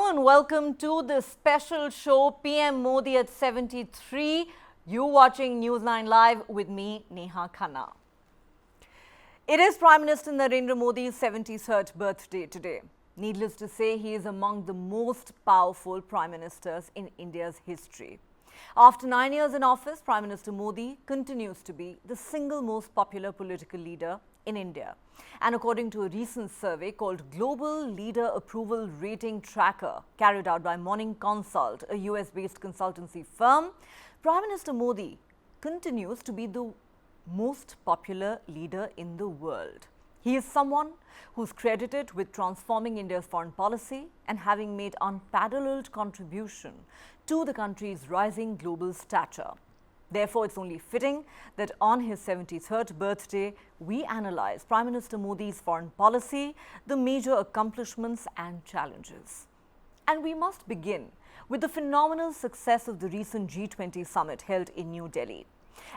and welcome to this special show PM Modi at 73. You watching News9 Live with me, Neha Khanna. It is Prime Minister Narendra Modi's 73rd birthday today. Needless to say, he is among the most powerful Prime Ministers in India's history. After 9 years in office, Prime Minister Modi continues to be the single most popular political leader in India. And according to a recent survey called Global Leader Approval Rating Tracker, carried out by Morning Consult, a US-based consultancy firm, Prime Minister Modi continues to be the most popular leader in the world. He is someone who's credited with transforming India's foreign policy and having made unparalleled contribution to the country's rising global stature. Therefore, it's only fitting that on his 73rd birthday, we analyze Prime Minister Modi's foreign policy, the major accomplishments and challenges. And we must begin with the phenomenal success of the recent G20 summit held in New Delhi.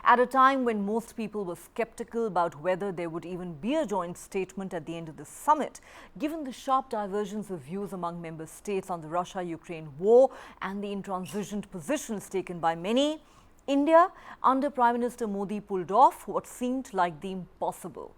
At a time when most people were skeptical about whether there would even be a joint statement at the end of the summit, given the sharp divergence of views among member states on the Russia-Ukraine war and the intransigent positions taken by many, India, under Prime Minister Modi, pulled off what seemed like the impossible.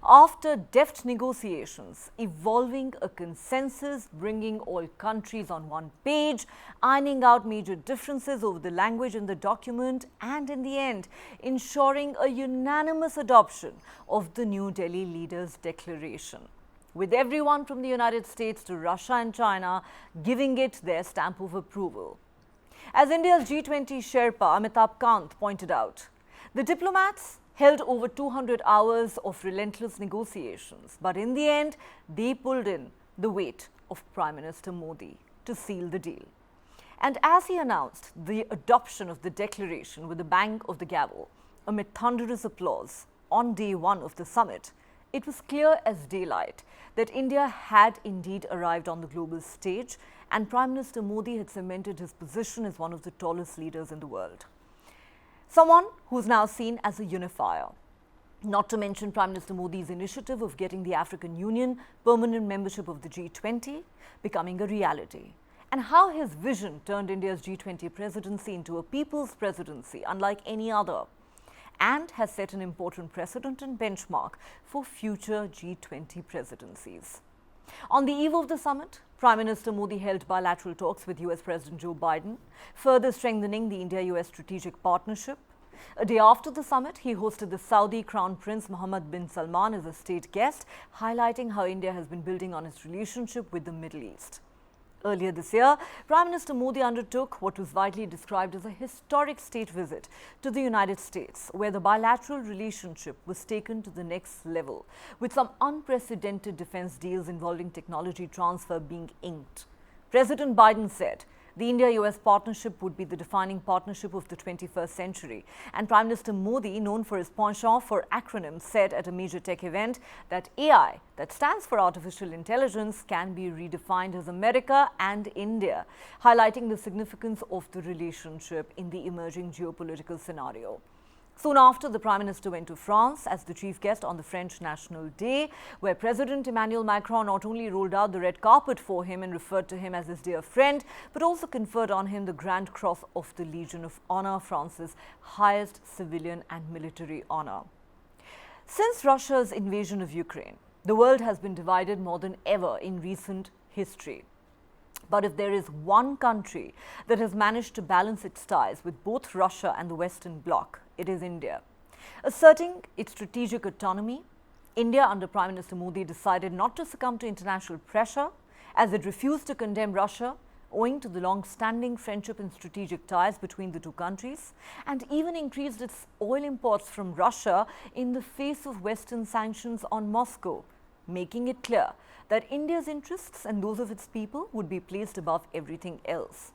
After deft negotiations, evolving a consensus, bringing all countries on one page, ironing out major differences over the language in the document, and in the end, ensuring a unanimous adoption of the New Delhi Leaders' Declaration, with everyone from the United States to Russia and China giving it their stamp of approval. As India's G20 Sherpa Amitabh Kant pointed out, the diplomats held over 200 hours of relentless negotiations, but in the end, they pulled in the weight of Prime Minister Modi to seal the deal. And as he announced the adoption of the declaration with the bang of the gavel, amid thunderous applause on day one of the summit, it was clear as daylight that India had indeed arrived on the global stage, and Prime Minister Modi had cemented his position as one of the tallest leaders in the world. Someone who's now seen as a unifier. Not to mention Prime Minister Modi's initiative of getting the African Union permanent membership of the G20 becoming a reality, and how his vision turned India's G20 presidency into a people's presidency unlike any other, and has set an important precedent and benchmark for future G20 presidencies. On the eve of the summit, Prime Minister Modi held bilateral talks with US President Joe Biden, further strengthening the India-US strategic partnership. A day after the summit, he hosted the Saudi Crown Prince Mohammed bin Salman as a state guest, highlighting how India has been building on its relationship with the Middle East. Earlier this year, Prime Minister Modi undertook what was widely described as a historic state visit to the United States, where the bilateral relationship was taken to the next level, with some unprecedented defense deals involving technology transfer being inked. President Biden said the India-US partnership would be the defining partnership of the 21st century. And Prime Minister Modi, known for his penchant for acronyms, said at a major tech event that AI, that stands for artificial intelligence, can be redefined as America and India, highlighting the significance of the relationship in the emerging geopolitical scenario. Soon after, the Prime Minister went to France as the chief guest on the French National Day, where President Emmanuel Macron not only rolled out the red carpet for him and referred to him as his dear friend, but also conferred on him the Grand Cross of the Legion of Honor, France's highest civilian and military honor. Since Russia's invasion of Ukraine, the world has been divided more than ever in recent history. But if there is one country that has managed to balance its ties with both Russia and the Western Bloc, it is India. Asserting its strategic autonomy, India under Prime Minister Modi decided not to succumb to international pressure, as it refused to condemn Russia owing to the long-standing friendship and strategic ties between the two countries, and even increased its oil imports from Russia in the face of Western sanctions on Moscow, making it clear that India's interests and those of its people would be placed above everything else.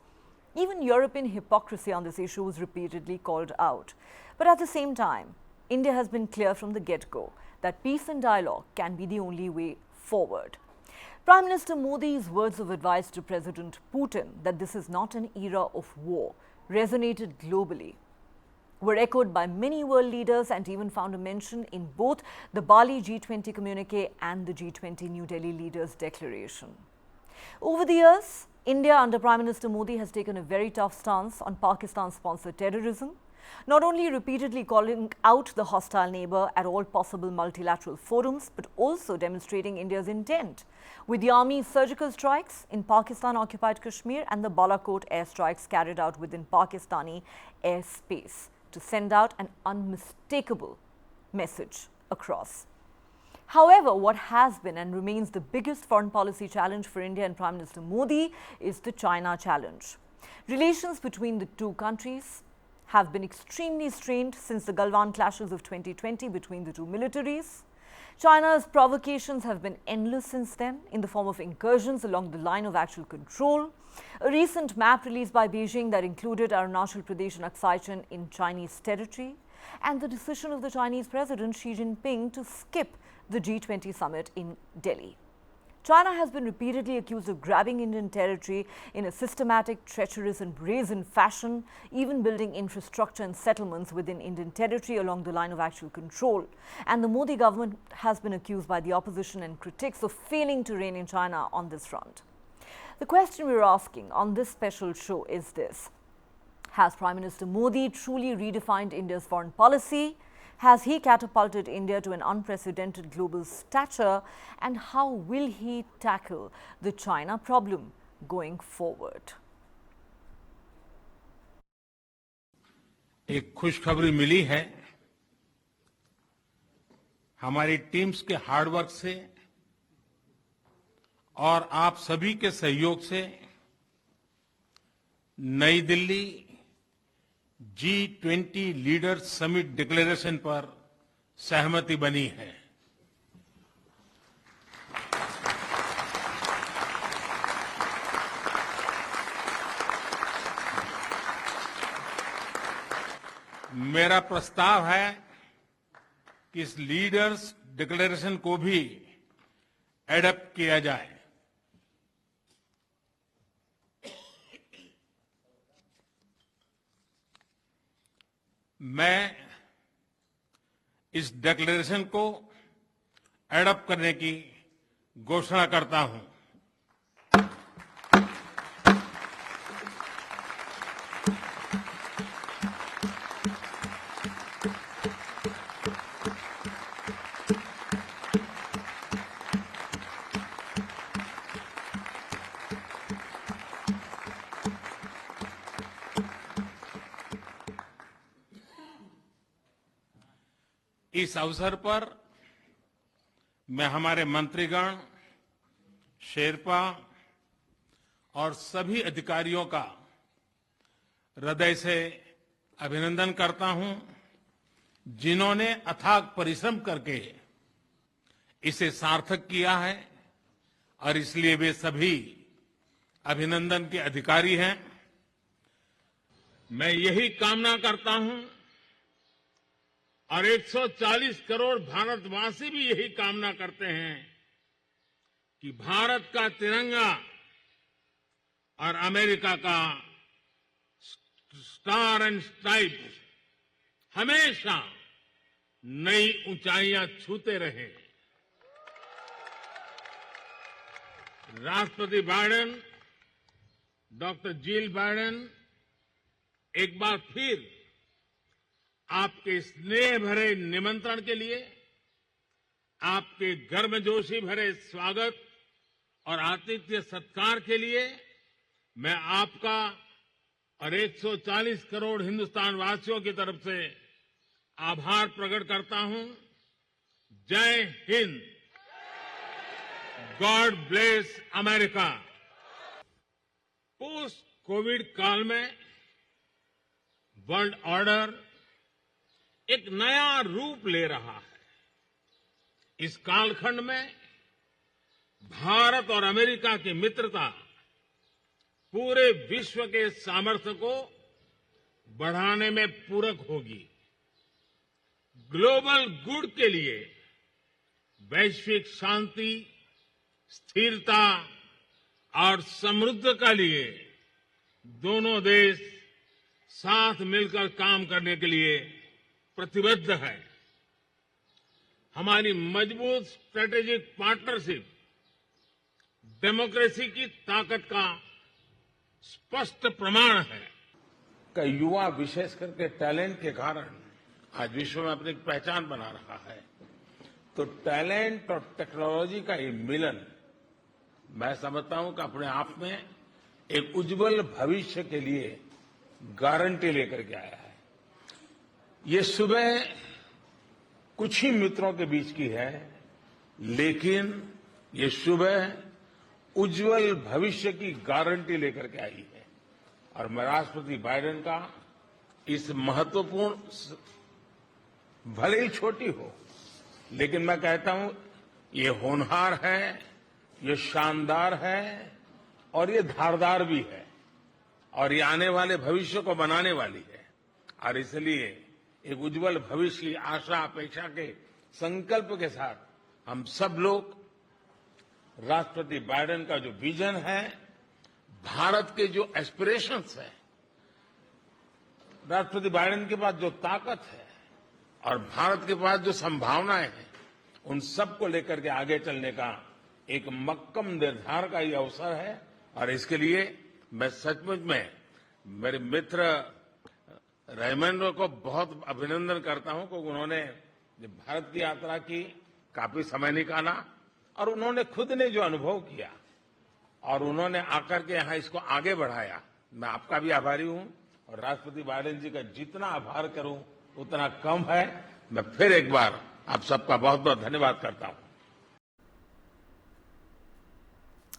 Even European hypocrisy on this issue was repeatedly called out. But at the same time, India has been clear from the get-go that peace and dialogue can be the only way forward. Prime Minister Modi's words of advice to President Putin that this is not an era of war resonated globally, were echoed by many world leaders and even found a mention in both the Bali G20 communique and the G20 New Delhi Leaders' Declaration. Over the years, India under Prime Minister Modi has taken a very tough stance on Pakistan-sponsored terrorism, not only repeatedly calling out the hostile neighbour at all possible multilateral forums, but also demonstrating India's intent with the army's surgical strikes in Pakistan-occupied Kashmir and the Balakot airstrikes carried out within Pakistani airspace to send out an unmistakable message across. However, what has been and remains the biggest foreign policy challenge for India and Prime Minister Modi is the China challenge. Relations between the two countries have been extremely strained since the Galwan clashes of 2020 between the two militaries. China's provocations have been endless since then in the form of incursions along the line of actual control. A recent map released by Beijing that included Arunachal Pradesh and Aksai in Chinese territory, and the decision of the Chinese President Xi Jinping to skip the G20 summit in Delhi. China has been repeatedly accused of grabbing Indian territory in a systematic, treacherous and brazen fashion, even building infrastructure and settlements within Indian territory along the line of actual control. And the Modi government has been accused by the opposition and critics of failing to rein in China on this front. The question we're asking on this special show is this: has Prime Minister Modi truly redefined India's foreign policy? Has he catapulted India to an unprecedented global stature? And how will he tackle the China problem going forward? एक खुशखबरी मिली है। हमारी teams के hard work से और आप सभी के सहयोग से नई Delhi G20 leaders summit declaration पर सहमति बनी है। मेरा प्रस्ताव है कि इस लीडर्स डिक्लेरेशन को भी एडॉप्ट किया जाए। मैं इस डिक्लेरेशन को एडॉप्ट करने की घोषणा करता हूं। इस अवसर पर मैं हमारे मंत्रीगण, शेरपा और सभी अधिकारियों का हृदय से अभिनंदन करता हूं, जिन्होंने अथाक परिश्रम करके इसे सार्थक किया है और इसलिए वे सभी अभिनंदन के अधिकारी हैं। मैं यही कामना करता हूं और 140 करोड़ भारतवासी भी यही कामना करते हैं कि भारत का तिरंगा और अमेरिका का स्टार एंड स्ट्राइप्स हमेशा नई ऊंचाइयां छूते रहे। राष्ट्रपति बाइडेन, डॉक्टर जिल बाइडेन एक बार फिर आपके स्नेह भरे निमंत्रण के लिए, आपके गर्मजोशी भरे स्वागत और आतिथ्य सत्कार के लिए मैं आपका और 140 करोड़ हिंदुस्तान वासियों की तरफ से आभार प्रकट करता हूं। जय Hind. God bless America. Post Covid काल में वर्ल्ड ऑर्डर एक नया रूप ले रहा है। इस कालखंड में भारत और अमेरिका की मित्रता पूरे विश्व के सामर्थ्य को बढ़ाने में पूरक होगी। ग्लोबल गुड के लिए वैश्विक शांति, स्थिरता और समृद्धि के लिए दोनों देश साथ मिलकर काम करने के लिए प्रतिबद्ध है। हमारी मजबूत स्ट्रेटेजिक पार्टनरशिप डेमोक्रेसी की ताकत का स्पष्ट प्रमाण है कि युवा विशेष करके टैलेंट के कारण आज विश्व में अपनी पहचान बना रहा है। तो टैलेंट और टेक्नोलॉजी का ये मिलन मैं समझता हूं कि अपने आप में एक उज्जवल भविष्य के लिए गारंटी लेकर के आया है। ये सुबह कुछ ही मित्रों के बीच की है, लेकिन ये सुबह उज्जवल भविष्य की गारंटी लेकर के आई है। और मैं राष्ट्रपति बाइडेन का इस महत्वपूर्ण, भले ही छोटी हो, लेकिन मैं कहता हूं ये होनहार है, ये शानदार है और ये धारदार भी है और ये आने वाले भविष्य को बनाने वाली है। और इसलिए एक उज्जवल भविष्य की आशा अपेक्षा के संकल्प के साथ हम सब लोग राष्ट्रपति बाइडेन का जो विजन है, भारत के जो एस्पिरेशंस है, राष्ट्रपति बाइडेन के पास जो ताकत है और भारत के पास जो संभावनाएं हैं, उन सबको लेकर के आगे चलने का एक मक्कम निर्धार का ये अवसर है। और इसके लिए मैं सचमुच में मेरे मित्र रैमेंद्र को बहुत अभिनंदन करता हूं, क्योंकि उन्होंने जब भारत की यात्रा की, काफी समय निकाला और उन्होंने खुद ने जो अनुभव किया और उन्होंने आकर के यहां इसको आगे बढ़ाया। मैं आपका भी आभारी हूं और राष्ट्रपति बाइडेन जी का जितना आभार करूं उतना कम है। मैं फिर एक बार आप सबका बहुत बहुत धन्यवाद करता हूं।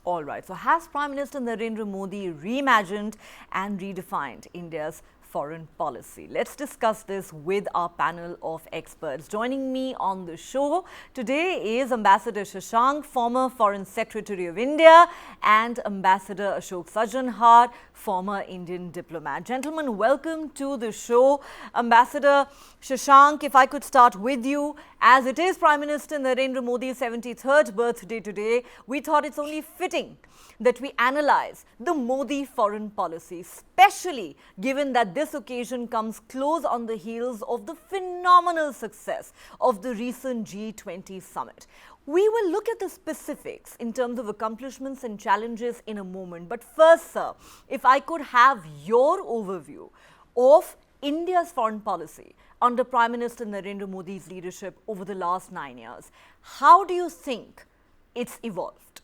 All right. So, has Prime Minister Narendra Modi reimagined and redefined India's foreign policy? Let's discuss this with our panel of experts. Joining me on the show today is Ambassador Shashank, former Foreign Secretary of India, and Ambassador Ashok Sajjanhar, former Indian diplomat. Gentlemen, welcome to the show. Ambassador Shashank, if I could start with you, as it is Prime Minister Narendra Modi's 73rd birthday today, we thought it's only fitting that we analyze the Modi foreign policy, especially given that this occasion comes close on the heels of the phenomenal success of the recent G20 summit. We will look at the specifics in terms of accomplishments and challenges in a moment. But first, sir, if I could have your overview of India's foreign policy under Prime Minister Narendra Modi's leadership over the last 9 years, how do you think it's evolved?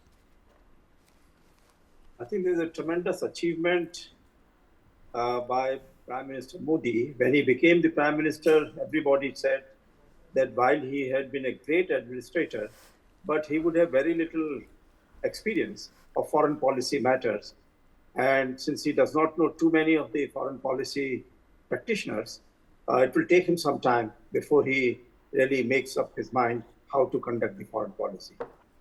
I think there's a tremendous achievement by Prime Minister Modi. When he became the Prime Minister, everybody said that while he had been a great administrator, but he would have very little experience of foreign policy matters. And since he does not know too many of the foreign policy practitioners, it will take him some time before he really makes up his mind how to conduct the foreign policy.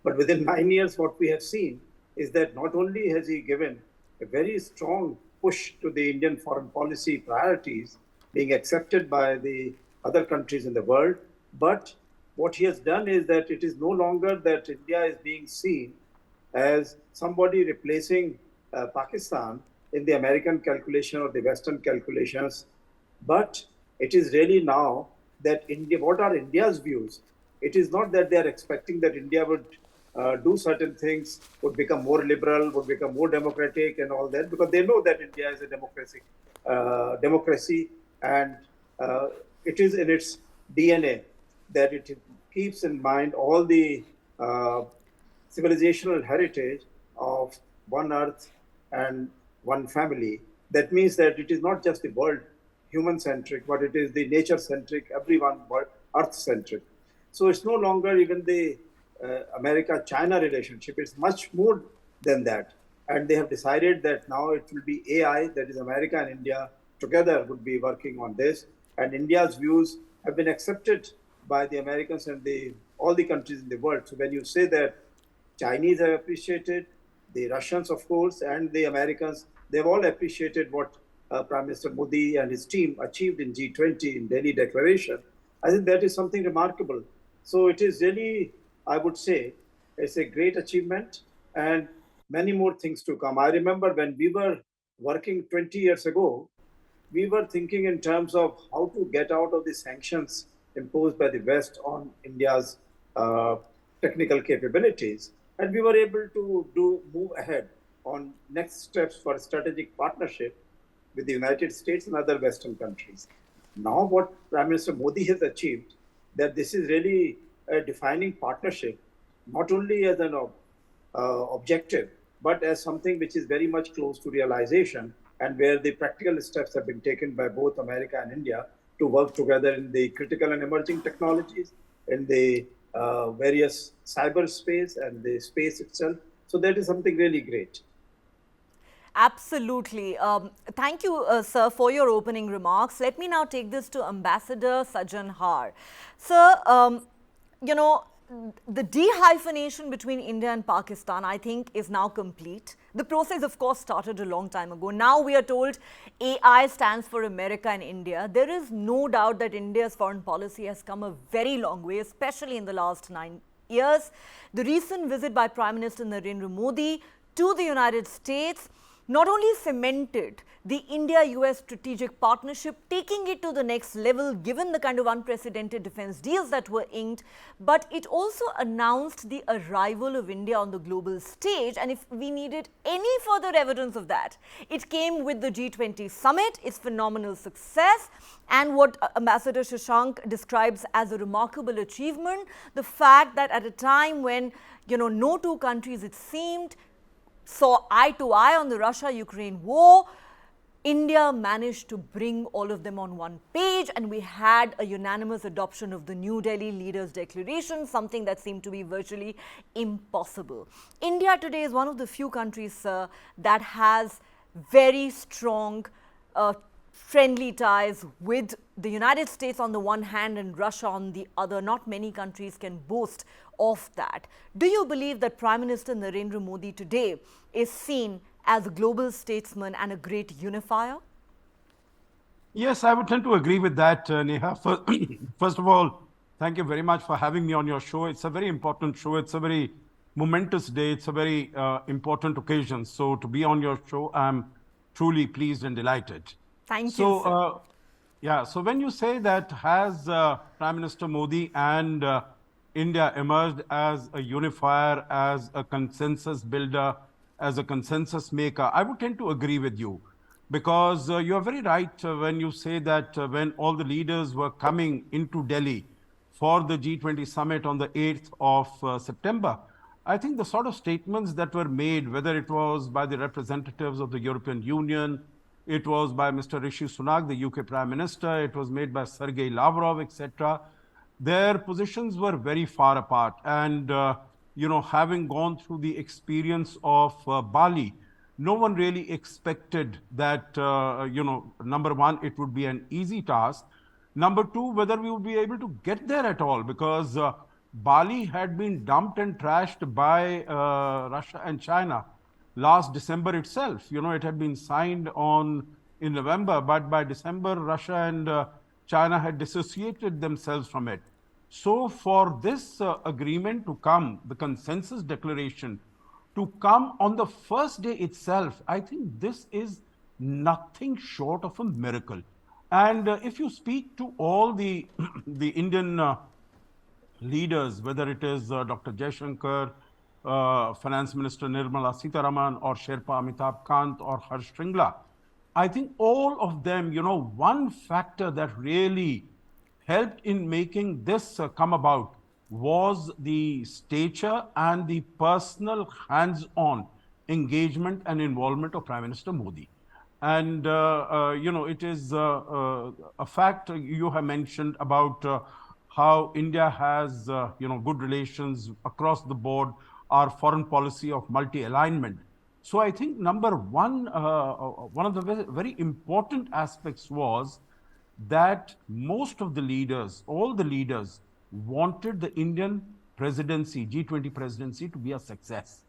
But within 9 years, what we have seen is that not only has he given a very strong push to the Indian foreign policy priorities being accepted by the other countries in the world, but what he has done is that it is no longer that India is being seen as somebody replacing Pakistan in the American calculation or the Western calculations, but it is really now that India, what are India's views? It is not that they are expecting that India would do certain things, would become more liberal, would become more democratic and all that, because they know that India is a democracy and it is in its DNA that it keeps in mind all the civilizational heritage of one earth and one family. That means that it is not just the world human-centric, but it is the nature-centric, everyone earth-centric. So it's no longer even the America-China relationship. It's much more than that. And they have decided that now it will be AI, that is America and India together would be working on this. And India's views have been accepted by the Americans and all the countries in the world. So when you say that Chinese have appreciated, the Russians, of course, and the Americans, they've all appreciated what Prime Minister Modi and his team achieved in G20 in Delhi Declaration. I think that is something remarkable. So it is really, I would say, it's a great achievement and many more things to come. I remember when we were working 20 years ago, we were thinking in terms of how to get out of the sanctions imposed by the West on India's technical capabilities. And we were able to move ahead on next steps for strategic partnership with the United States and other Western countries. Now, what Prime Minister Modi has achieved, that this is really a defining partnership, not only as an objective, but as something which is very much close to realization, and where the practical steps have been taken by both America and India to work together in the critical and emerging technologies, in the various cyberspace and the space itself. So that is something really great. Absolutely. Thank you, sir, for your opening remarks. Let me now take this to Ambassador Sajjan Har. Sir, you know, the dehyphenation between India and Pakistan, I think, is now complete. The process, of course, started a long time ago. Now we are told AI stands for America and India. There is no doubt that India's foreign policy has come a very long way, especially in the last 9 years. The recent visit by Prime Minister Narendra Modi to the United States not only cemented the India-US strategic partnership, taking it to the next level given the kind of unprecedented defense deals that were inked, but it also announced the arrival of India on the global stage. And if we needed any further evidence of that, it came with the G20 summit, its phenomenal success, and what Ambassador Shashank describes as a remarkable achievement, the fact that at a time when, no two countries, it seemed, saw eye to eye on the Russia-Ukraine war, India managed to bring all of them on one page, and we had a unanimous adoption of the New Delhi Leaders' Declaration, something that seemed to be virtually impossible. India today is one of the few countries, sir, that has very strong friendly ties with the United States on the one hand and Russia on the other. Not many countries can boast of that. Do you believe that Prime Minister Narendra Modi today is seen as a global statesman and a great unifier? Yes, I would tend to agree with that, Neha. First of all, thank you very much for having me on your show. It's a very important show. It's a very momentous day. It's a very important occasion. So to be on your show, I'm truly pleased and delighted. Thank you, sir. Yeah, so when you say that has Prime Minister Modi and India emerged as a unifier, as a consensus builder, as a consensus maker, I would tend to agree with you. Because you are very right when you say that when all the leaders were coming into Delhi for the G20 summit on the 8th of September, I think the sort of statements that were made, whether it was by the representatives of the European Union, it was by Mr. Rishi Sunak, the UK Prime Minister, it was made by Sergei Lavrov, etc., their positions were very far apart. And, having gone through the experience of Bali, no one really expected that, number one, it would be an easy task. Number two, whether we would be able to get there at all, because Bali had been dumped and trashed by Russia and China last December itself. It had been signed in November, but by December, Russia and China had dissociated themselves from it. So for this agreement to come, the consensus declaration, to come on the first day itself, I think this is nothing short of a miracle. And if you speak to all the Indian leaders, whether it is Dr. Jaishankar, Finance Minister Nirmala Sitharaman, or Sherpa Amitabh Kant, or Harsh Shringla, I think all of them, one factor that really helped in making this come about was the stature and the personal hands-on engagement and involvement of Prime Minister Modi. And, it is a fact you have mentioned about how India has, good relations across the board, our foreign policy of multi-alignment. So I think number one, one of the very important aspects was that most of the leaders, all the leaders, wanted the Indian presidency, G20 presidency, to be a success.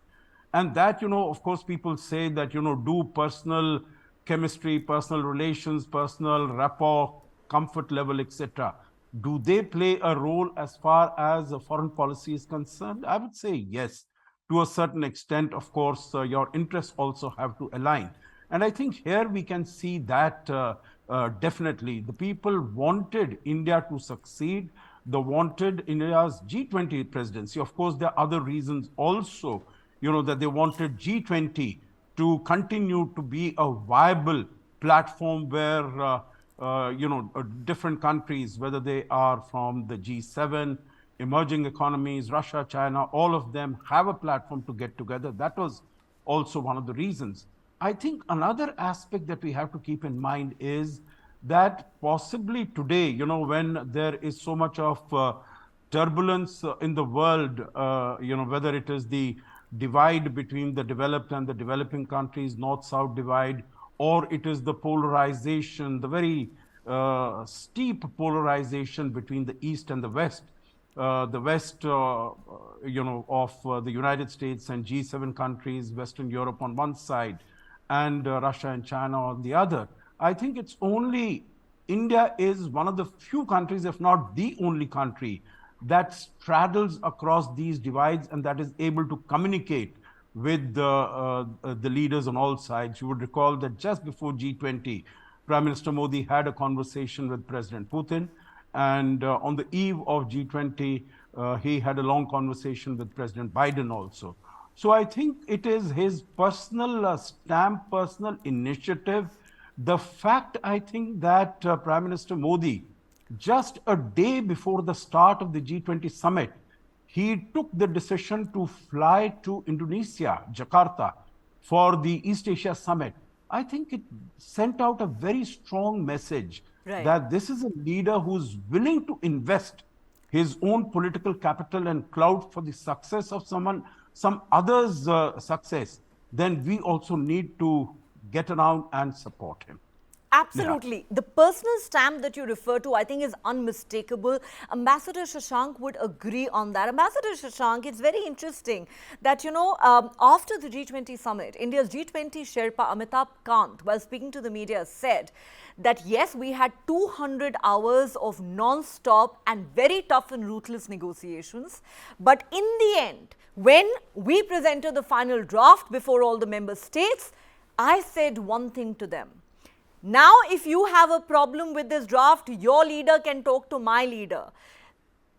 And that, of course, people say that, do personal chemistry, personal relations, personal rapport, comfort level, etc. Do they play a role as far as foreign policy is concerned? I would say yes. To a certain extent, of course, your interests also have to align. And I think here we can see that definitely the people wanted India to succeed. They wanted India's G20 presidency. Of course, there are other reasons also, that they wanted G20 to continue to be a viable platform where different countries, whether they are from the G7, emerging economies, Russia, China, all of them have a platform to get together. That was also one of the reasons. I think another aspect that we have to keep in mind is that possibly today, when there is so much of turbulence in the world, whether it is the divide between the developed and the developing countries, north-south divide, or it is the polarization, the very steep polarization between the East and the West. The West, of the United States and G7 countries, Western Europe on one side, and Russia and China on the other. I think it's only India is one of the few countries, if not the only country, that straddles across these divides and that is able to communicate with the leaders on all sides. You would recall that just before G20, Prime Minister Modi had a conversation with President Putin. And on the eve of G20, he had a long conversation with President Biden also. So I think it is his personal stamp, personal initiative. The fact, I think, that Prime Minister Modi, just a day before the start of the G20 summit, he took the decision to fly to Indonesia, Jakarta, for the East Asia summit. I think it sent out a very strong message that this is a leader who's willing to invest his own political capital and clout for the success of some other's success. Then we also need to get around and support him. Absolutely. The personal stamp that you refer to, I think, is unmistakable. Ambassador Shashank would agree on that. Ambassador Shashank, it's very interesting that, after the G20 summit, India's G20 Sherpa Amitabh Kant, while speaking to the media, said that, yes, we had 200 hours of non-stop and very tough and ruthless negotiations. But in the end, when we presented the final draft before all the member states, I said one thing to them. Now, if you have a problem with this draft, your leader can talk to my leader.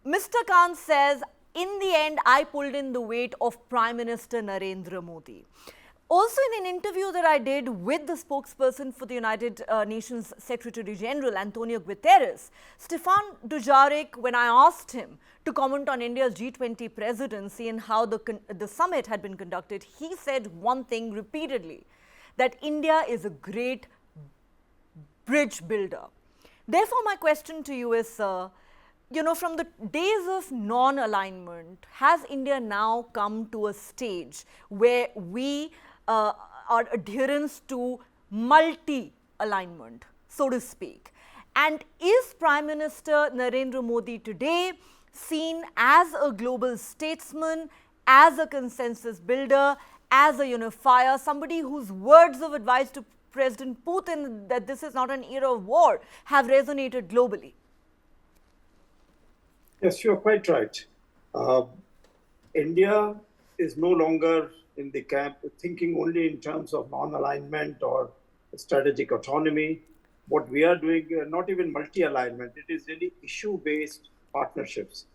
Mr. Khan says, in the end, I pulled in the weight of Prime Minister Narendra Modi. Also, in an interview that I did with the spokesperson for the United Nations Secretary General, Antonio Guterres, Stefan Dujarric, when I asked him to comment on India's G20 presidency and how the summit had been conducted, he said one thing repeatedly, that India is a great bridge builder. Therefore, my question to you is, from the days of non-alignment, has India now come to a stage where we are adherents to multi-alignment, so to speak? And is Prime Minister Narendra Modi today seen as a global statesman, as a consensus builder, as a unifier, somebody whose words of advice to President Putin that this is not an era of war have resonated globally? Yes, you're quite right. India is no longer in the camp thinking only in terms of non-alignment or strategic autonomy. What we are doing, not even multi-alignment, it is really issue-based partnerships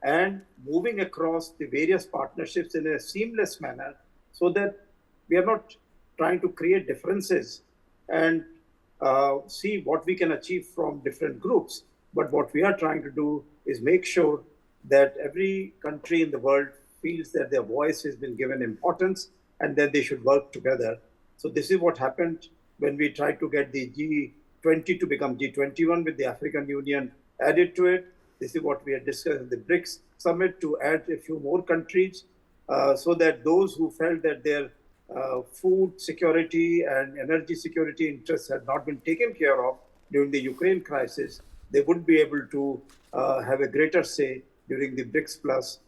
and moving across the various partnerships in a seamless manner so that we are not trying to create differences and see what we can achieve from different groups. But what we are trying to do is make sure that every country in the world feels that their voice has been given importance and that they should work together. So this is what happened when we tried to get the G20 to become G21 with the African Union added to it. This is what we had discussed in the BRICS summit to add a few more countries so that those who felt that their food security and energy security interests had not been taken care of during the Ukraine crisis, they would be able to have a greater say during the BRICS Plus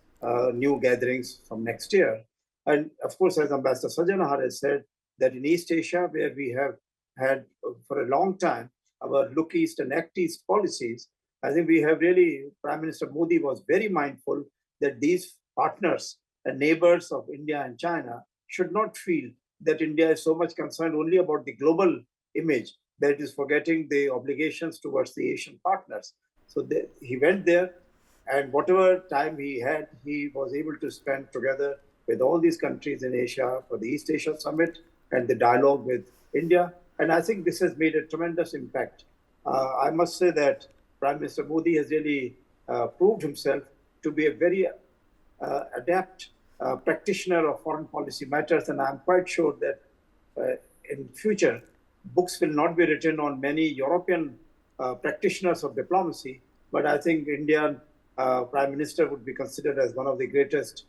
new gatherings from next year. And of course, as Ambassador Sajanahar has said, that in East Asia, where we have had for a long time our look east and act east policies, I think we have really, Prime Minister Modi was very mindful that these partners and neighbors of India and China should not feel that India is so much concerned only about the global image that it is forgetting the obligations towards the Asian partners. So he went there, and whatever time he had, he was able to spend together with all these countries in Asia for the East Asia Summit. and the dialogue with India. And I think this has made a tremendous impact. I must say that Prime Minister Modi has really proved himself to be a very adept practitioner of foreign policy matters, and I'm quite sure that in future, books will not be written on many European practitioners of diplomacy, but I think Indian Prime Minister would be considered as one of the greatest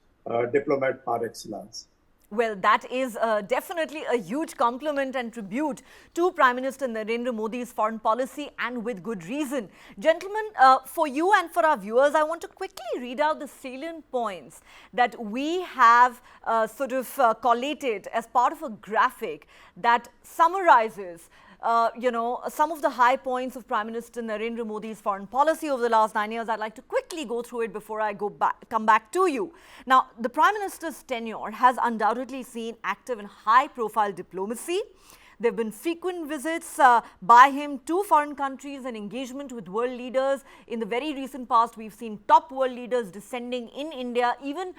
diplomat par excellence. Well, that is definitely a huge compliment and tribute to Prime Minister Narendra Modi's foreign policy, and with good reason. Gentlemen, for you and for our viewers, I want to quickly read out the salient points that we have collated as part of a graphic that summarizes some of the high points of Prime Minister Narendra Modi's foreign policy over the last 9 years. I'd like to quickly go through it before I come back to you. Now, the Prime Minister's tenure has undoubtedly seen active and high-profile diplomacy. There have been frequent visits by him to foreign countries and engagement with world leaders. In the very recent past, we've seen top world leaders descending in India, even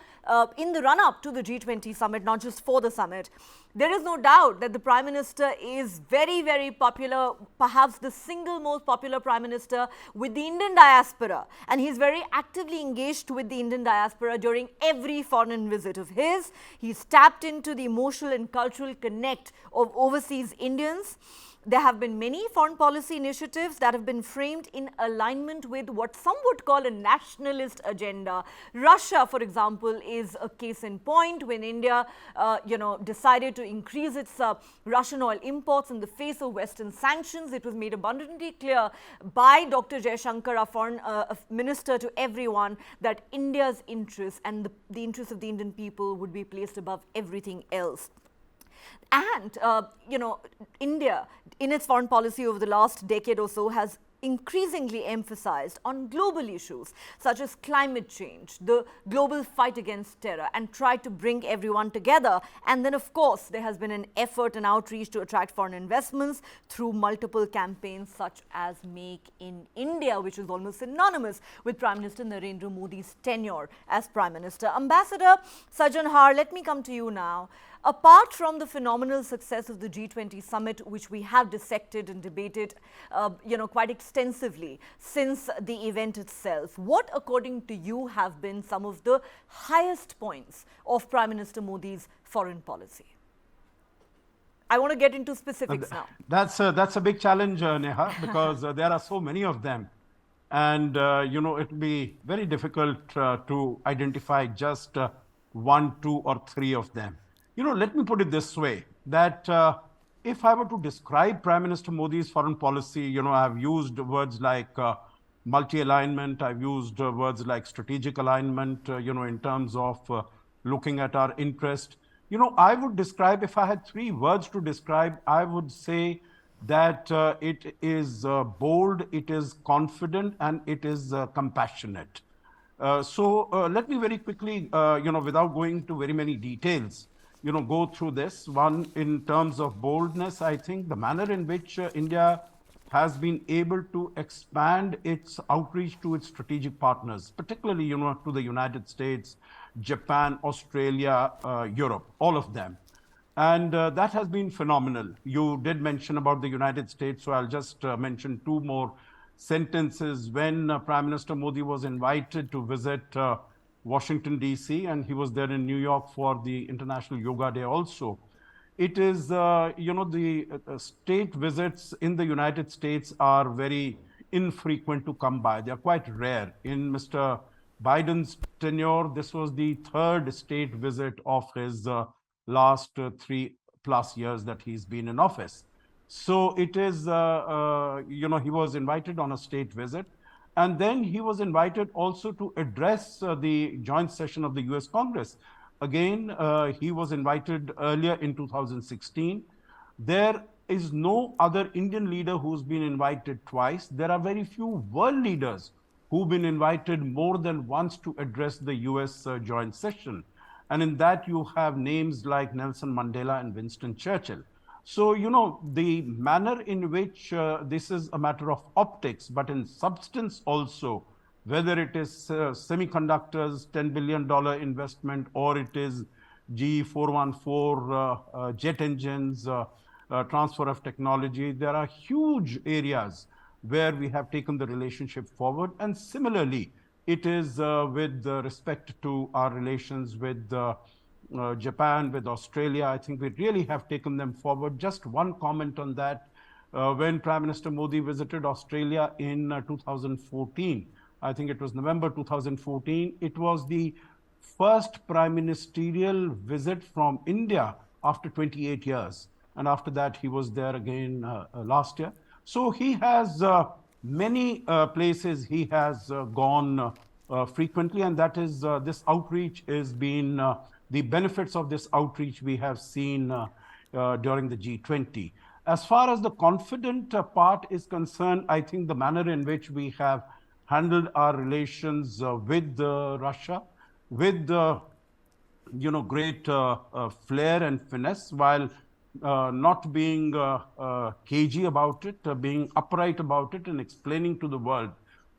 in the run-up to the G20 summit, not just for the summit. There is no doubt that the Prime Minister is very, very popular, perhaps the single most popular Prime Minister with the Indian diaspora. And he's very actively engaged with the Indian diaspora during every foreign visit of his. He's tapped into the emotional and cultural connect of overseas Indians. There have been many foreign policy initiatives that have been framed in alignment with what some would call a nationalist agenda. Russia, for example, is a case in point. When India, decided to increase its Russian oil imports in the face of Western sanctions, it was made abundantly clear by Dr. Jaishankar, our foreign minister, to everyone that India's interests and the interests of the Indian people would be placed above everything else. And, India, in its foreign policy over the last decade or so, has increasingly emphasized on global issues such as climate change, the global fight against terror, and tried to bring everyone together. And then, of course, there has been an effort and outreach to attract foreign investments through multiple campaigns such as Make in India, which is almost synonymous with Prime Minister Narendra Modi's tenure as Prime Minister. Ambassador Sajjan Har, let me come to you now. Apart from the phenomenal success of the G20 summit, which we have dissected and debated, quite extensively since the event itself, what, according to you, have been some of the highest points of Prime Minister Modi's foreign policy? I want to get into specifics now. That's a big challenge, Neha, because there are so many of them. And, it will be very difficult to identify just one, two, or three of them. Let me put it this way, that if I were to describe Prime Minister Modi's foreign policy, I have used words like multi-alignment, I've used words like strategic alignment, in terms of looking at our interest. I would describe, if I had three words to describe, I would say that it is bold, it is confident, and it is compassionate. So let me very quickly, without going into very many details, go through this. One, in terms of boldness, I think the manner in which India has been able to expand its outreach to its strategic partners, particularly, to the United States, Japan, Australia, Europe, all of them. And that has been phenomenal. You did mention about the United States, so I'll just mention two more sentences. When Prime Minister Modi was invited to visit Washington, D.C., and he was there in New York for the International Yoga Day also. It is, the state visits in the United States are very infrequent to come by. They are quite rare. In Mr. Biden's tenure, this was the third state visit of his last 3+ years that he's been in office. So it is, he was invited on a state visit. And then he was invited also to address the joint session of the US Congress. Again, he was invited earlier in 2016. There is no other Indian leader who's been invited twice. There are very few world leaders who've been invited more than once to address the US joint session. And in that, you have names like Nelson Mandela and Winston Churchill. So, the manner in which this is a matter of optics, but in substance also, whether it is semiconductors, $10 billion investment, or it is G414 jet engines, transfer of technology. There are huge areas where we have taken the relationship forward. And similarly, it is with respect to our relations with Japan, with Australia. I think we really have taken them forward. Just one comment on that. When Prime Minister Modi visited Australia in 2014, I think it was November 2014, it was the first prime ministerial visit from India after 28 years. And after that, he was there again last year. So he has many places he has gone frequently, and that is this outreach is been the benefits of this outreach we have seen during the G20. As far as the confident part is concerned, I think the manner in which we have handled our relations with Russia, with great flair and finesse, while not being cagey about it, being upright about it, and explaining to the world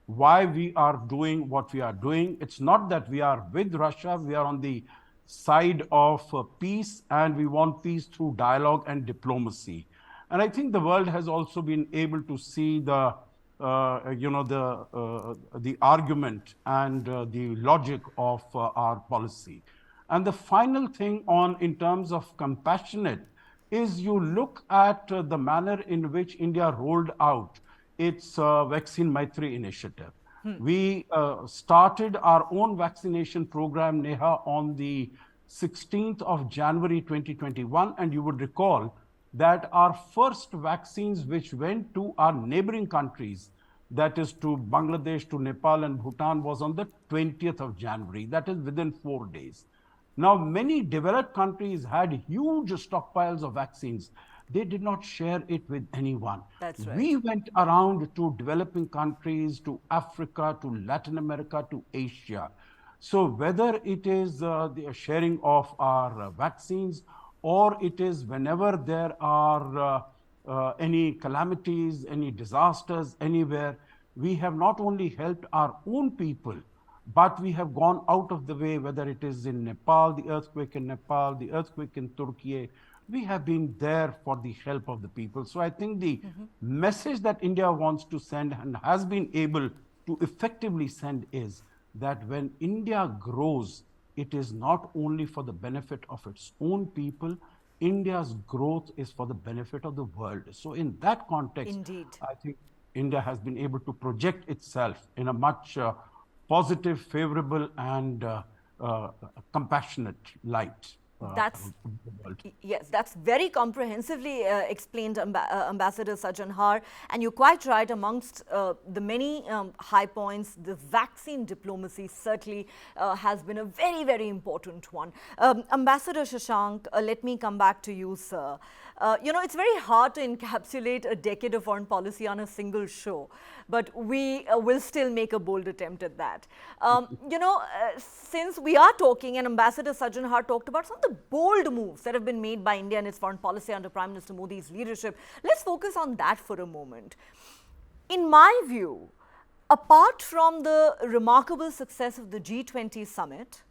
why we are doing what we are doing. It's not that we are with Russia, we are on the side of peace, and we want peace through dialogue and diplomacy. And I think the world has also been able to see the argument and the logic of our policy. And the final thing in terms of compassionate is you look at the manner in which India rolled out its Vaccine Maitri initiative. We started our own vaccination program, Neha, on the 16th of January 2021, and you would recall that our first vaccines which went to our neighboring countries, that is to Bangladesh, to Nepal and Bhutan, was on the 20th of January. That is within 4 days. Now, many developed countries had huge stockpiles of vaccines. They did not share it with anyone. That's right. We went around to developing countries, to Africa, to Latin America, to Asia. So whether it is the sharing of our vaccines, or it is whenever there are any calamities, any disasters anywhere, we have not only helped our own people, but we have gone out of the way, whether it is in Nepal, the earthquake in Nepal, the earthquake in Turkey, we have been there for the help of the people. So I think the message that India wants to send and has been able to effectively send is that when India grows, it is not only for the benefit of its own people, India's growth is for the benefit of the world. So in that context, Indeed, I think India has been able to project itself in a much positive, favorable, and compassionate light. Yes, that's very comprehensively explained, Ambassador Sajjan Har. And you're quite right, amongst the many high points, the vaccine diplomacy certainly has been a very, very important one. Ambassador Shashank, let me come back to you, sir. It's very hard to encapsulate a decade of foreign policy on a single show, but we will still make a bold attempt at that. Since we are talking, and Ambassador Sajjan Har talked about some of the bold moves that have been made by India in its foreign policy under Prime Minister Modi's leadership, let's focus on that for a moment. In my view, apart from the remarkable success of the G20 summit,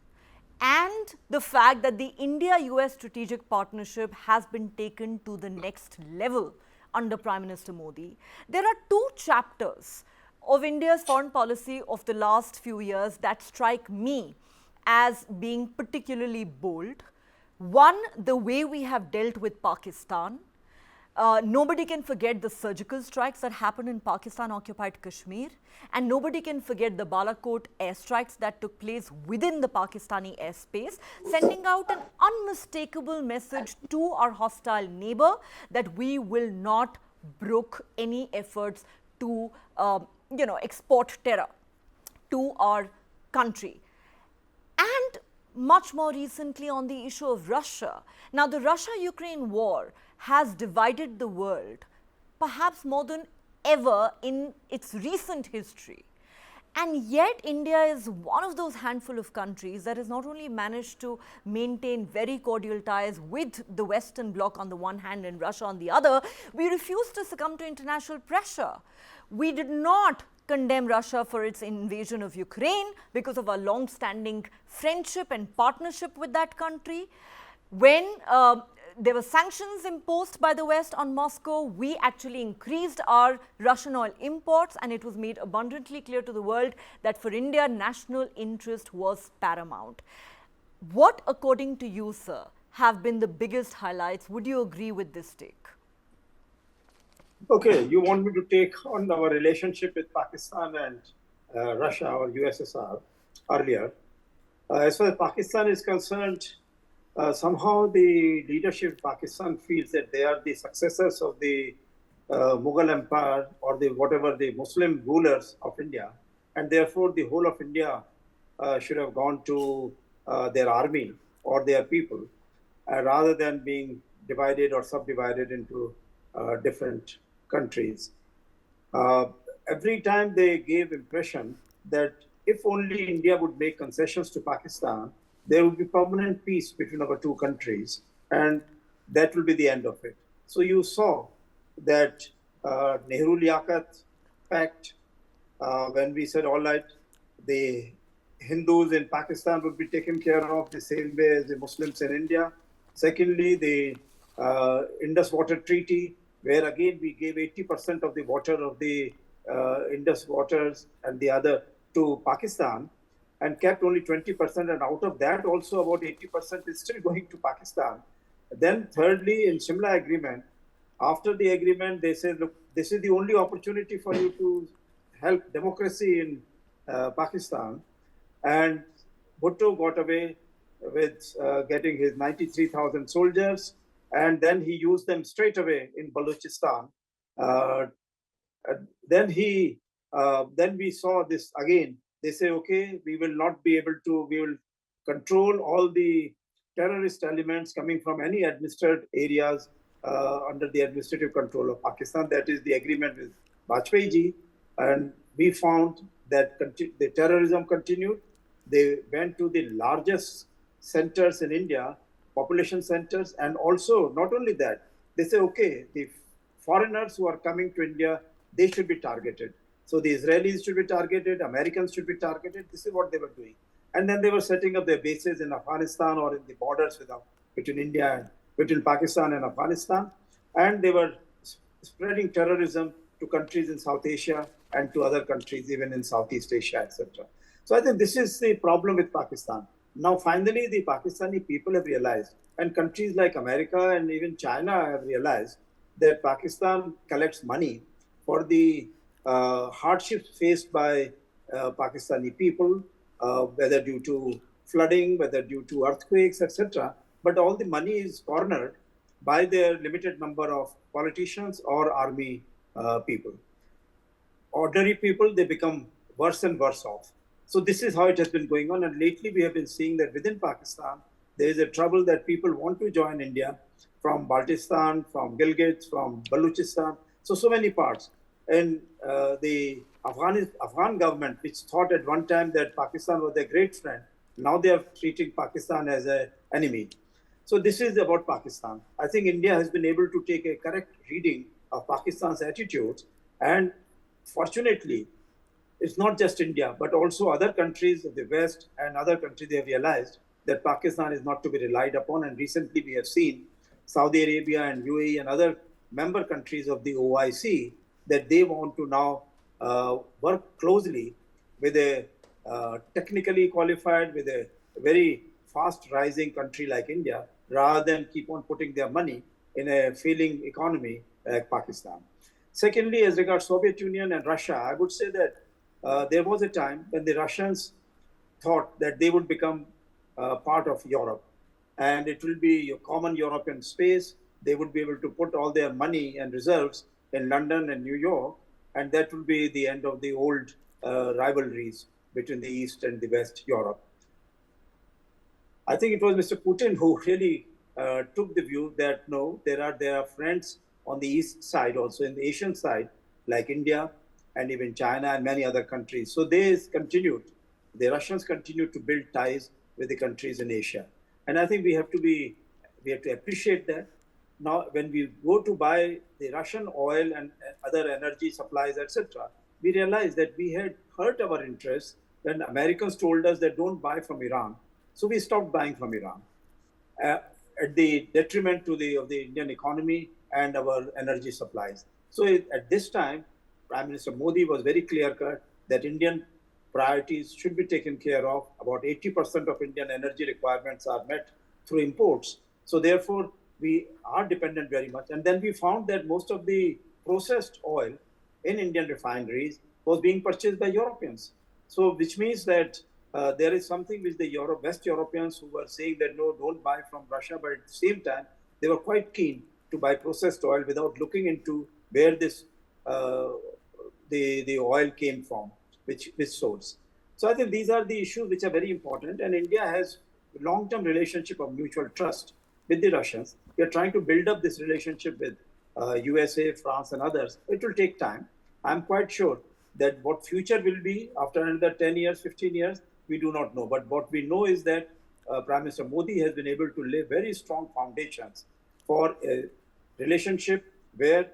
and the fact that the India-US strategic partnership has been taken to the next level under Prime Minister Modi, there are two chapters of India's foreign policy of the last few years that strike me as being particularly bold. One, the way we have dealt with Pakistan. Nobody can forget the surgical strikes that happened in Pakistan-occupied Kashmir, and nobody can forget the Balakot airstrikes that took place within the Pakistani airspace, sending out an unmistakable message to our hostile neighbor that we will not brook any efforts to, export terror to our country. And much more recently on the issue of Russia. Now, the Russia-Ukraine war has divided the world perhaps more than ever in its recent history. And yet India is one of those handful of countries that has not only managed to maintain very cordial ties with the Western bloc on the one hand and Russia on the other, we refused to succumb to international pressure. We did not condemn Russia for its invasion of Ukraine because of our long-standing friendship and partnership with that country. When there were sanctions imposed by the West on Moscow, we actually increased our Russian oil imports, and it was made abundantly clear to the world that for India, national interest was paramount. What, according to you, sir, have been the biggest highlights? Would you agree with this take? Okay, you want me to take on our relationship with Pakistan and Russia or USSR earlier. As far as Pakistan is concerned, somehow the leadership of Pakistan feels that they are the successors of the Mughal Empire or the whatever the Muslim rulers of India, and therefore the whole of India should have gone to their army or their people, rather than being divided or subdivided into different countries. Every time they gave impression that if only India would make concessions to Pakistan, there would be permanent peace between our two countries, and that will be the end of it. So you saw that Nehru-Liaquat Pact, when we said, all right, the Hindus in Pakistan would be taken care of the same way as the Muslims in India. Secondly, the Indus Water Treaty, where again we gave 80% of the water of the Indus waters and the other to Pakistan, and kept only 20%, and out of that also about 80% is still going to Pakistan. Then thirdly, in Shimla agreement, after the agreement, they said, look, this is the only opportunity for you to help democracy in Pakistan. And Bhutto got away with getting his 93,000 soldiers, and then he used them straight away in Balochistan. Then we saw this again. They say, okay, we will not be able to, we will control all the terrorist elements coming from any administered areas under the administrative control of Pakistan. That is the agreement with Vajpayee ji. And we found that the terrorism continued. They went to the largest centers in India, population centers, and also not only that, they say, okay, the foreigners who are coming to India, they should be targeted. So the Israelis should be targeted, Americans should be targeted. This is what they were doing. And then they were setting up their bases in Afghanistan or in the borders between India and between Pakistan and Afghanistan. And they were spreading terrorism to countries in South Asia and to other countries, even in Southeast Asia, etc. So I think this is the problem with Pakistan. Now, finally, the Pakistani people have realized, and countries like America and even China have realized, that Pakistan collects money for the hardships faced by Pakistani people, whether due to flooding, whether due to earthquakes, etc. But all the money is cornered by their limited number of politicians or army people. Ordinary people, they become worse and worse off. So this is how it has been going on. And lately we have been seeing that within Pakistan, there is a trouble that people want to join India from Baltistan, from Gilgit, from Balochistan, so many parts. And the Afghan government, which thought at one time that Pakistan was their great friend, now they are treating Pakistan as an enemy. So this is about Pakistan. I think India has been able to take a correct reading of Pakistan's attitudes. And fortunately, it's not just India, but also other countries of the West and other countries, they have realized that Pakistan is not to be relied upon. And recently we have seen Saudi Arabia and UAE and other member countries of the OIC that they want to now work closely with a technically qualified, with a very fast rising country like India, rather than keep on putting their money in a failing economy like Pakistan. Secondly, as regards Soviet Union and Russia, I would say that there was a time when the Russians thought that they would become part of Europe, and it will be a common European space. They would be able to put all their money and reserves in London and New York, and that will be the end of the old rivalries between the East and the West Europe. I think it was Mr. Putin who really took the view that no, there are friends on the East side, also in the Asian side, like India and even China and many other countries. So they continued, the Russians continued to build ties with the countries in Asia. And I think we have to appreciate that. Now, when we go to buy the Russian oil and other energy supplies, etc., we realized that we had hurt our interests when Americans told us that don't buy from Iran. So we stopped buying from Iran uh, at the detriment of the Indian economy and our energy supplies. So at this time, Prime Minister Modi was very clear cut that Indian priorities should be taken care of. About 80% of Indian energy requirements are met through imports. So therefore, we are dependent very much. And then we found that most of the processed oil in Indian refineries was being purchased by Europeans. So, which means that there is something which the West Europeans who were saying that no, don't buy from Russia, but at the same time, they were quite keen to buy processed oil without looking into where this uh, the oil came from, which source. So I think these are the issues which are very important, and India has long-term relationship of mutual trust with the Russians. We are trying to build up this relationship with USA, France, and others. It will take time. I'm quite sure that what future will be after another 10 years, 15 years, we do not know. But what we know is that Prime Minister Modi has been able to lay very strong foundations for a relationship where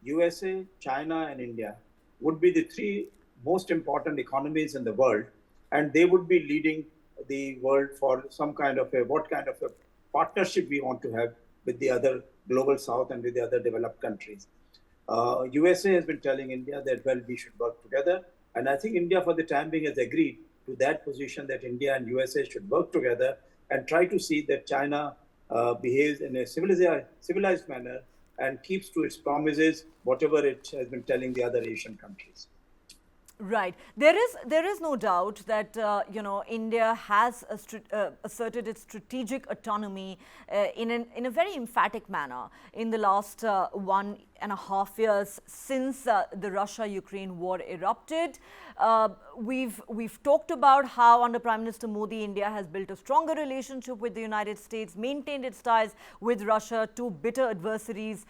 USA, China, and India would be the three most important economies in the world, and they would be leading the world for some kind of what kind of a partnership we want to have with the other global south and with the other developed countries. USA has been telling India that, well, we should work together. And I think India, for the time being, has agreed to that position that India and USA should work together and try to see that China behaves in a civilized manner and keeps to its promises, whatever it has been telling the other Asian countries. Right. There is no doubt that India has asserted its strategic autonomy in a very emphatic manner in the last 1.5 years since the Russia-Ukraine war erupted. We've talked about how under Prime Minister Modi, India has built a stronger relationship with the United States, maintained its ties with Russia, two bitter adversaries.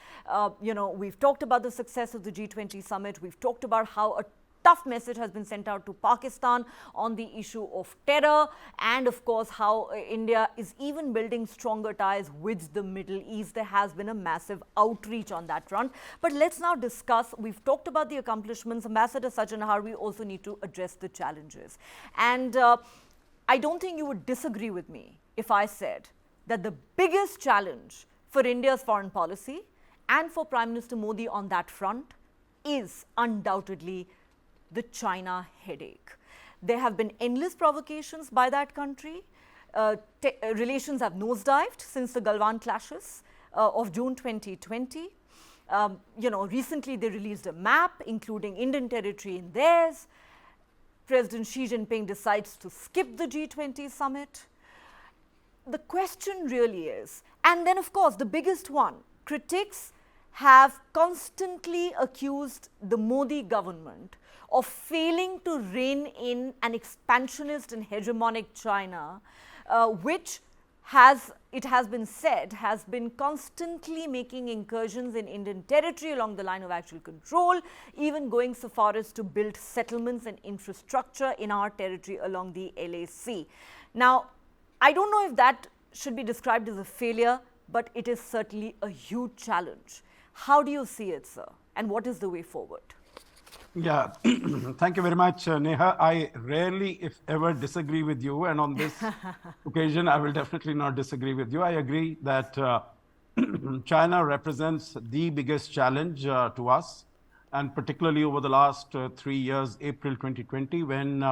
We've talked about the success of the G20 summit. We've talked about how a tough message has been sent out to Pakistan on the issue of terror, and of course how India is even building stronger ties with the Middle East. There has been a massive outreach on that front. But let's now discuss, we've talked about the accomplishments. Ambassador Sajjanahar, we also need to address the challenges. And I don't think you would disagree with me if I said that the biggest challenge for India's foreign policy and for Prime Minister Modi on that front is undoubtedly the China headache. There have been endless provocations by that country. Relations have nosedived since the Galwan clashes of June 2020. Recently they released a map including Indian territory in theirs. President Xi Jinping decides to skip the G20 summit. The question really is, and then of course the biggest one, critics have constantly accused the Modi government of failing to rein in an expansionist and hegemonic China, which it has been said, has been constantly making incursions in Indian territory along the line of actual control, even going so far as to build settlements and infrastructure in our territory along the LAC. Now, I don't know if that should be described as a failure, but it is certainly a huge challenge. How do you see it, sir? And what is the way forward? Yeah, thank you very much, Neha. I rarely, if ever, disagree with you. And on this occasion, I will definitely not disagree with you. I agree that China represents the biggest challenge to us, and particularly over the last 3 years, April 2020, when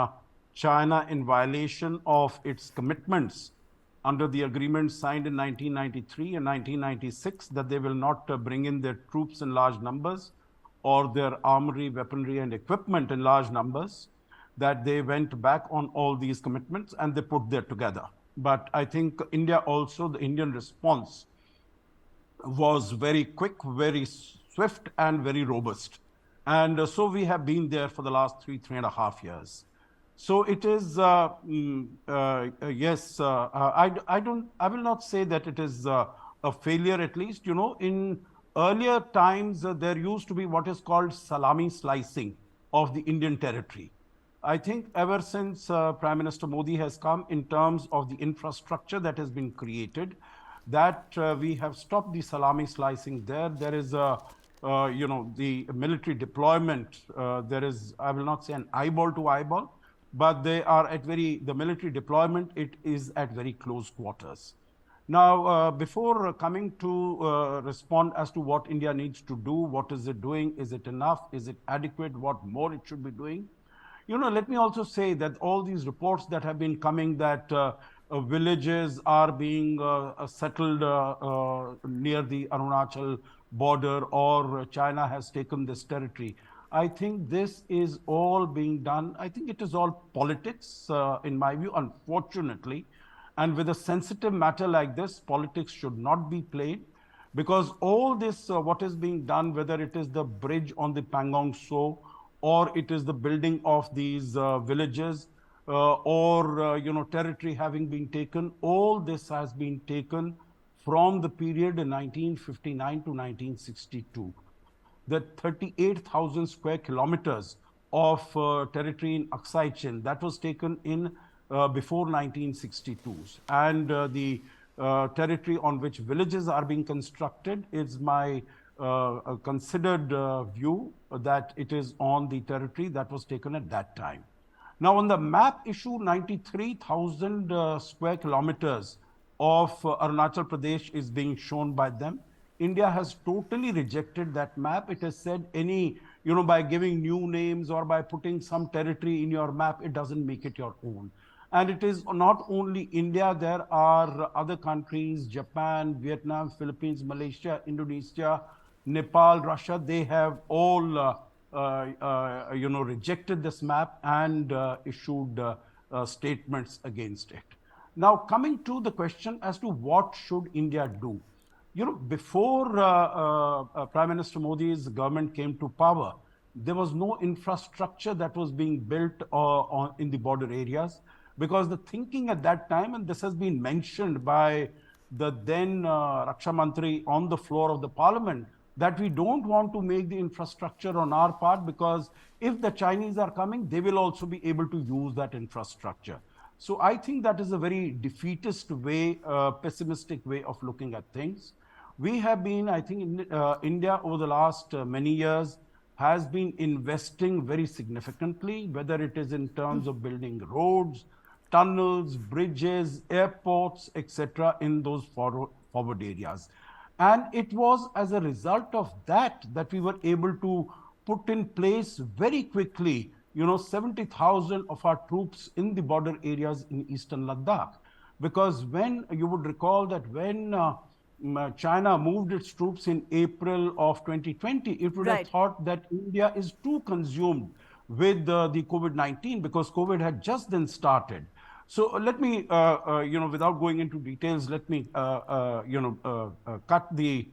China, in violation of its commitments under the agreements signed in 1993 and 1996, that they will not bring in their troops in large numbers or their armory, weaponry, and equipment in large numbers, that they went back on all these commitments and they put that together. But I think India also, the Indian response was very quick, very swift, and very robust. And so we have been there for the last 3.5 years. So it is, yes, I will not say that it is a failure, at least. In earlier times, there used to be what is called salami slicing of the Indian territory. I think ever since Prime Minister Modi has come, in terms of the infrastructure that has been created, that we have stopped the salami slicing there. There is a the military deployment, there is, I will not say an eyeball to eyeball, but they are at the military deployment, it is at very close quarters. Now, before coming to respond as to what India needs to do, what is it doing, is it enough, is it adequate, what more it should be doing? Let me also say that all these reports that have been coming that villages are being settled near the Arunachal border, or China has taken this territory. I think this is all being done. I think it is all politics, in my view, unfortunately. And with a sensitive matter like this, politics should not be played, because all this, what is being done, whether it is the bridge on the Pangong Tso, or it is the building of these villages, or territory having been taken, all this has been taken from the period in 1959 to 1962. The 38,000 square kilometers of territory in Aksai Chin, that was taken in before 1962. And the territory on which villages are being constructed is my considered view that it is on the territory that was taken at that time. Now, on the map issue, 93,000 square kilometers of Arunachal Pradesh is being shown by them. India has totally rejected that map. It has said by giving new names or by putting some territory in your map, it doesn't make it your own. And it is not only India, there are other countries, Japan, Vietnam, Philippines, Malaysia, Indonesia, Nepal, Russia, they have all rejected this map and issued statements against it. Now, coming to the question as to what should India do? Before Prime Minister Modi's government came to power, there was no infrastructure that was being built in the border areas, because the thinking at that time, and this has been mentioned by the then Raksha Mantri on the floor of the parliament, that we don't want to make the infrastructure on our part, because if the Chinese are coming, they will also be able to use that infrastructure. So I think that is a very defeatist way, pessimistic way of looking at things. We have been, I think, in India over the last many years has been investing very significantly, whether it is in terms of building roads, tunnels, bridges, airports, etc., in those forward areas. And it was as a result of that we were able to put in place very quickly, 70,000 of our troops in the border areas in eastern Ladakh. Because when you would recall that when China moved its troops in April of 2020, it would have thought that India is too consumed with the COVID-19, because COVID had just then started. So let me, without going into details, let me, cut the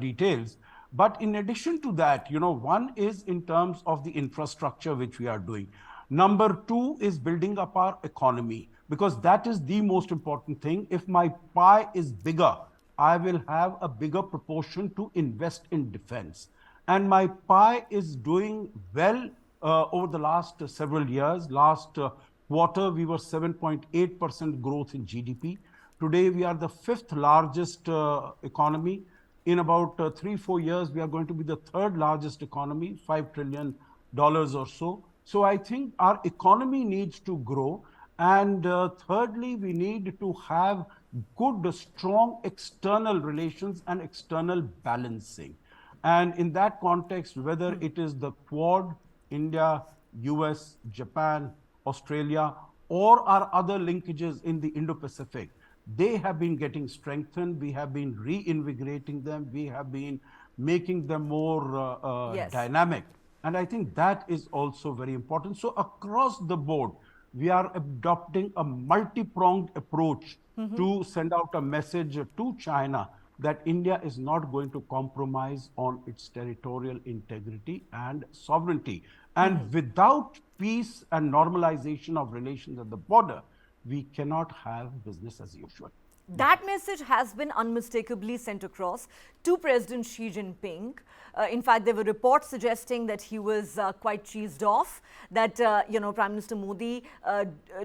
details. But in addition to that, one is in terms of the infrastructure which we are doing. Number two is building up our economy, because that is the most important thing. If my pie is bigger, I will have a bigger proportion to invest in defense. And my pie is doing well over the last several years. Last quarter, we were 7.8% growth in GDP. Today, we are the fifth largest economy. In about 3-4 years, we are going to be the third largest economy, $5 trillion or so. So I think our economy needs to grow. And thirdly, we need to have good, strong external relations and external balancing. And in that context, whether it is the Quad, India, US, Japan, Australia, or our other linkages in the Indo-Pacific, they have been getting strengthened. We have been reinvigorating them. We have been making them more dynamic. And I think that is also very important. So across the board, we are adopting a multi-pronged approach to send out a message to China that India is not going to compromise on its territorial integrity and sovereignty. And without peace and normalization of relations at the border, we cannot have business as usual. That message has been unmistakably sent across to President Xi Jinping. In fact, there were reports suggesting that he was quite cheesed off, that Prime Minister Modi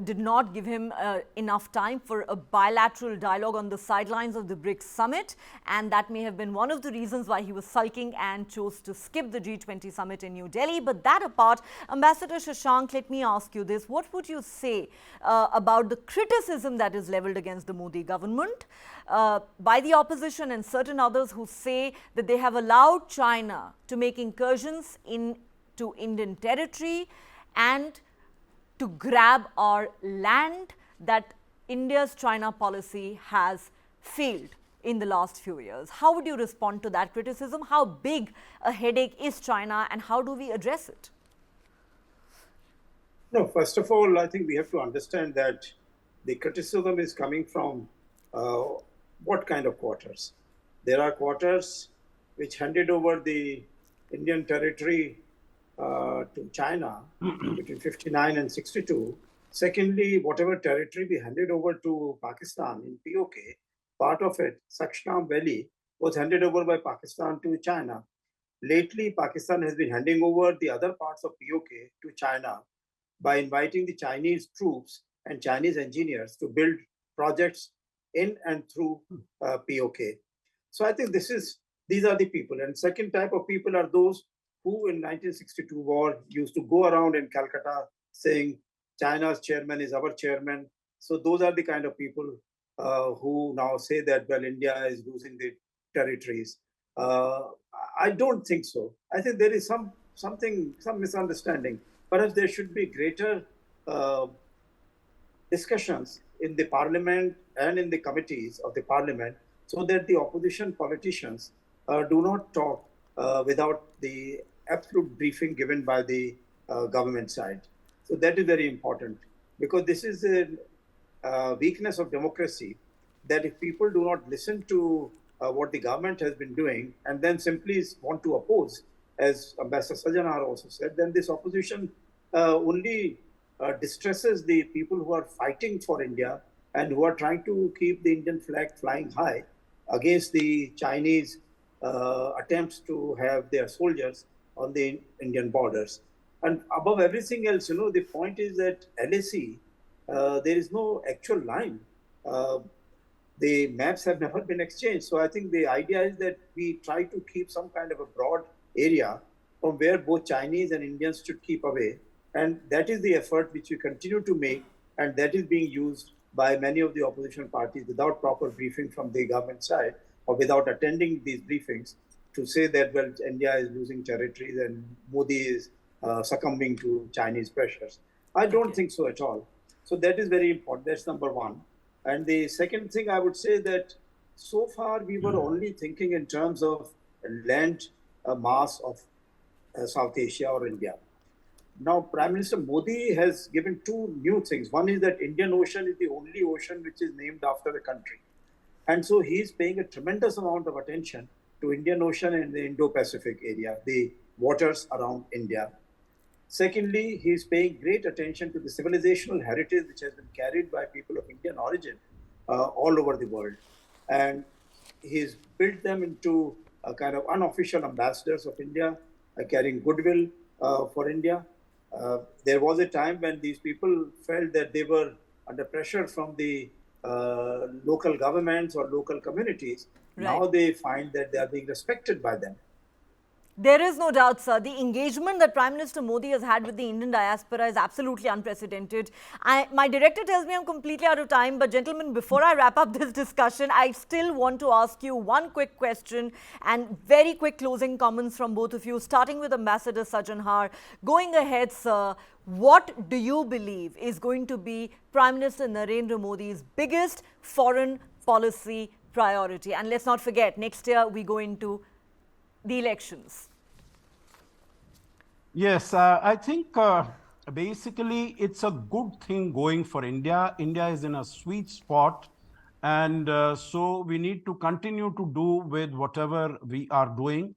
did not give him enough time for a bilateral dialogue on the sidelines of the BRICS summit, and that may have been one of the reasons why he was sulking and chose to skip the G20 summit in New Delhi. But that apart, Ambassador Shashank, let me ask you this: what would you say about the criticism that is leveled against the Modi government by the opposition and certain others who say that they have allowed China to make incursions into Indian territory and to grab our land, that India's China policy has failed in the last few years? How would you respond to that criticism? How big a headache is China, and how do we address it? No, first of all, I think we have to understand that the criticism is coming from what kind of quarters? There are quarters which handed over the Indian territory to China between 59 and 62. Secondly, whatever territory we handed over to Pakistan in POK, part of it, Saksham Valley, was handed over by Pakistan to China. Lately, Pakistan has been handing over the other parts of POK to China by inviting the Chinese troops and Chinese engineers to build projects in and through POK. So I think these are the people. And second type of people are those who in 1962 war used to go around in Calcutta saying China's chairman is our chairman. So those are the kind of people who now say that, well, India is losing the territories. I don't think so. I think there is some misunderstanding. Perhaps there should be greater discussions in the parliament and in the committees of the parliament, so that the opposition politicians do not talk without the absolute briefing given by the government side. So that is very important, because this is a weakness of democracy, that if people do not listen to what the government has been doing and then simply want to oppose, as Ambassador Sajanar also said, then this opposition only distresses the people who are fighting for India and who are trying to keep the Indian flag flying high against the Chinese attempts to have their soldiers on the Indian borders. And above everything else, the point is that LAC, there is no actual line. The maps have never been exchanged. So I think the idea is that we try to keep some kind of a broad area from where both Chinese and Indians should keep away. And that is the effort which we continue to make, and that is being used by many of the opposition parties without proper briefing from the government side, or without attending these briefings, to say that, well, India is losing territories and Modi is succumbing to Chinese pressures. I don't think so at all. So that is very important. That's number one. And the second thing I would say that so far we were only thinking in terms of land mass of South Asia or India. Now, Prime Minister Modi has given two new things. One is that Indian Ocean is the only ocean which is named after the country. And so he is paying a tremendous amount of attention to Indian Ocean and the Indo-Pacific area, the waters around India. Secondly, he is paying great attention to the civilizational heritage which has been carried by people of Indian origin all over the world. And he's built them into a kind of unofficial ambassadors of India, carrying goodwill for India. There was a time when these people felt that they were under pressure from the local governments or local communities. Right. Now they find that they are being respected by them. There is no doubt, sir. The engagement that Prime Minister Modi has had with the Indian diaspora is absolutely unprecedented. My director tells me I'm completely out of time, but gentlemen, before I wrap up this discussion, I still want to ask you one quick question and very quick closing comments from both of you, starting with Ambassador Sajanhar. Going ahead, sir, what do you believe is going to be Prime Minister Narendra Modi's biggest foreign policy priority? And let's not forget, next year we go into the elections. Yes, I think basically it's a good thing going for India. India is in a sweet spot, and so we need to continue to do with whatever we are doing.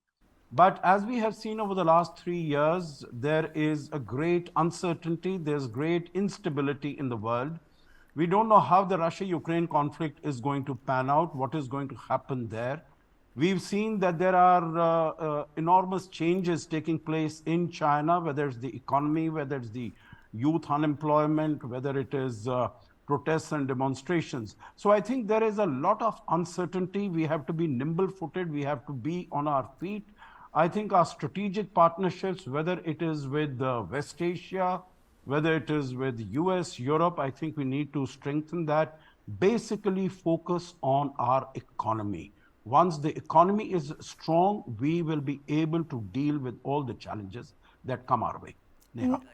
But as we have seen over the last 3 years, there is a great uncertainty, there's great instability in the world. We don't know how the Russia-Ukraine conflict is going to pan out, what is going to happen there. We've seen that there are enormous changes taking place in China, whether it's the economy, whether it's the youth unemployment, whether it is protests and demonstrations. So I think there is a lot of uncertainty. We have to be nimble-footed. We have to be on our feet. I think our strategic partnerships, whether it is with West Asia, whether it is with US, Europe, I think we need to strengthen that, basically focus on our economy. Once the economy is strong, we will be able to deal with all the challenges that come our way.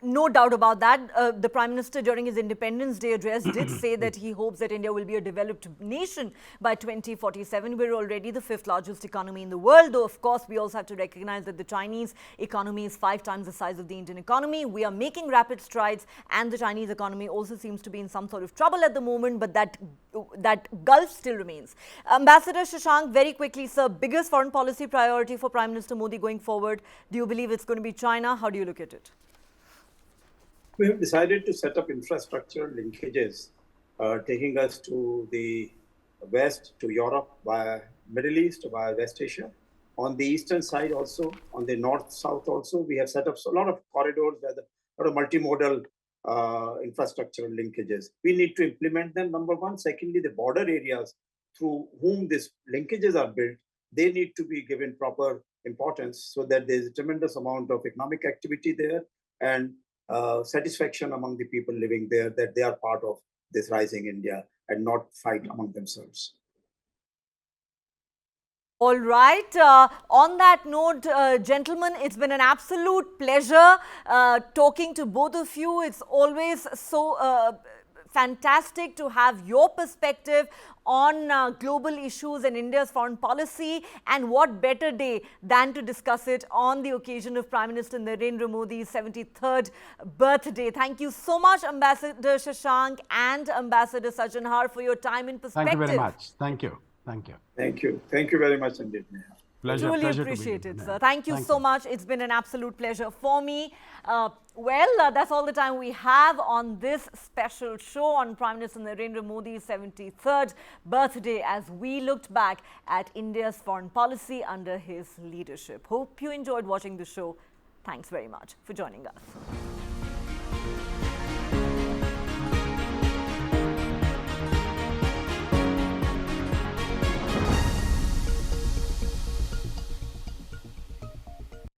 No doubt about that. The Prime Minister, during his Independence Day address, did say that he hopes that India will be a developed nation by 2047. We're already the 5th largest economy in the world, though, of course, we also have to recognize that the Chinese economy is 5 times the size of the Indian economy. We are making rapid strides, and the Chinese economy also seems to be in some sort of trouble at the moment, but that gulf still remains. Ambassador Shashank, very quickly, sir, biggest foreign policy priority for Prime Minister Modi going forward, do you believe it's going to be China? How do you look at it? We have decided to set up infrastructure linkages, taking us to the west, to Europe, via Middle East, via West Asia. On the eastern side also, on the north-south also, we have set up a lot of corridors, a lot of multimodal infrastructure linkages. We need to implement them, number one. Secondly, the border areas through whom these linkages are built, they need to be given proper importance so that there's a tremendous amount of economic activity there and satisfaction among the people living there that they are part of this rising India and not fight among themselves. All right. On that note, gentlemen, it's been an absolute pleasure talking to both of you. It's always so fantastic to have your perspective on global issues and India's foreign policy, and what better day than to discuss it on the occasion of Prime Minister Narendra Modi's 73rd birthday. Thank you so much, Ambassador Shashank and Ambassador Sajanhar, for your time and perspective. Thank you very much. Thank you. Thank you. Thank you. Thank you very much indeed, Neha. Truly appreciate it, sir. Thank you so much. It's been an absolute pleasure for me. That's all the time we have on this special show on Prime Minister Narendra Modi's 73rd birthday, as we looked back at India's foreign policy under his leadership. Hope you enjoyed watching the show. Thanks very much for joining us.